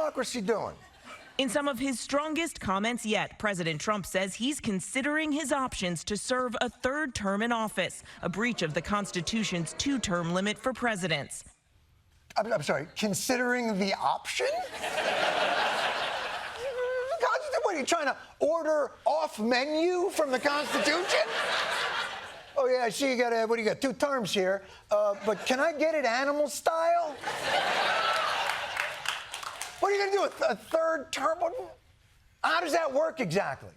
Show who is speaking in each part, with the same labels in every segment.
Speaker 1: democracy doing?
Speaker 2: In some of his strongest comments yet, President Trump says he's considering his options to serve a third term in office, a breach of the Constitution's two-term limit for presidents.
Speaker 1: I'm sorry, considering the option? What, are you trying to order off menu from the Constitution? Oh, yeah, I see you got, what do you got, 2 terms here. But can I get it animal style? What are you going to do, a third term? How does that work exactly?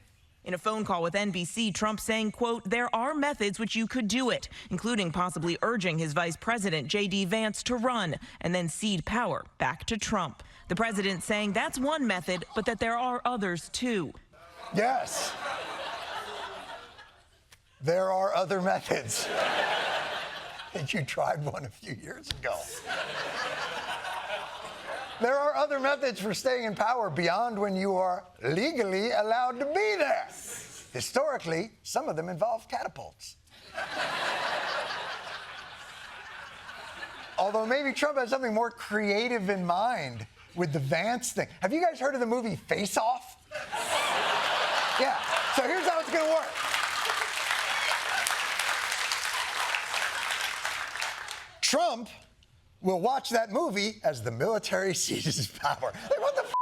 Speaker 2: In a phone call with NBC, Trump saying, quote, there are methods which you could do it, including possibly urging his vice president, J.D. Vance, to run and then cede power back to Trump. The president saying that's one method, but that there are others, too.
Speaker 1: Yes. There are other methods. You tried one a few years ago. There are other methods for staying in power beyond when you are legally allowed to be there. Historically, some of them involve catapults. Although maybe Trump has something more creative in mind with the Vance thing. Have you guys heard of the movie Face Off? Yeah, so here's how it's gonna work. Trump will watch that movie as the military seizes power. Like, what the f***?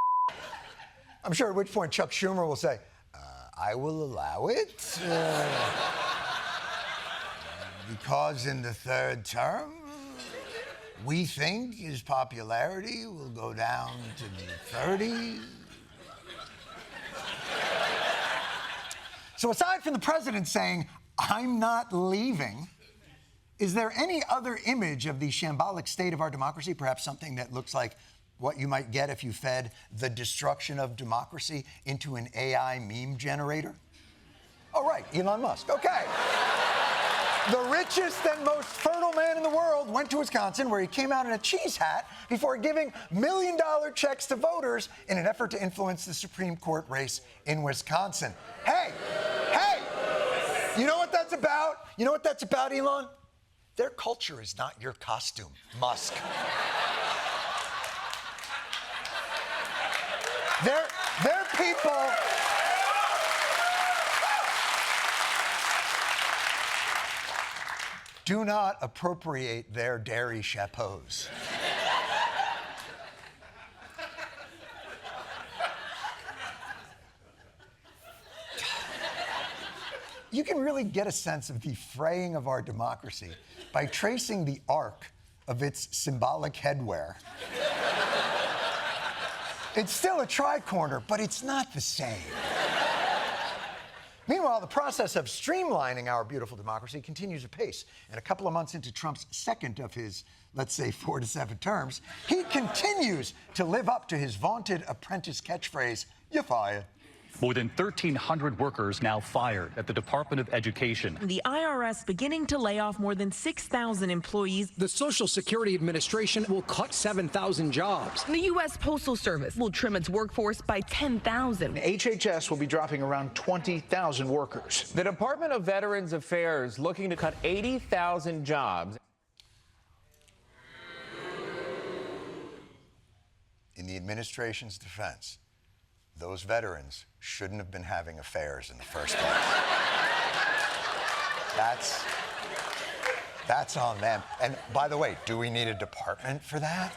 Speaker 1: I'm sure at which point Chuck Schumer will say, I will allow it because in the third term, we think his popularity will go down to the 30s. So aside from the president saying, I'm not leaving, is there any other image of the shambolic state of our democracy, perhaps something that looks like what you might get if you fed the destruction of democracy into an AI meme generator? Oh, right, Elon Musk. Okay. The richest and most fertile man in the world went to Wisconsin, where he came out in a cheese hat before giving million-dollar checks to voters in an effort to influence the Supreme Court race in Wisconsin. Hey, you know what that's about? You know what that's about, Elon? Their culture is not your costume, Musk. Their people... do not appropriate their dairy chapeaus. You can really get a sense of the fraying of our democracy by tracing the arc of its symbolic headwear. It's still a tricorner, but it's not the same. Meanwhile, the process of streamlining our beautiful democracy continues apace. And a couple of months into Trump's second of his, let's say, 4 to 7 terms, he continues to live up to his vaunted apprentice catchphrase, "You're fired."
Speaker 3: More than 1,300 workers now fired at the Department of Education.
Speaker 2: The IRS beginning to lay off more than 6,000 employees.
Speaker 4: The Social Security Administration will cut 7,000 jobs.
Speaker 5: The U.S. Postal Service will trim its workforce by 10,000.
Speaker 6: HHS will be dropping around 20,000 workers.
Speaker 7: The Department of Veterans Affairs looking to cut 80,000 jobs.
Speaker 1: In the administration's defense, those veterans shouldn't have been having affairs in the first place. That's on them. And by the way, do we need a department for that?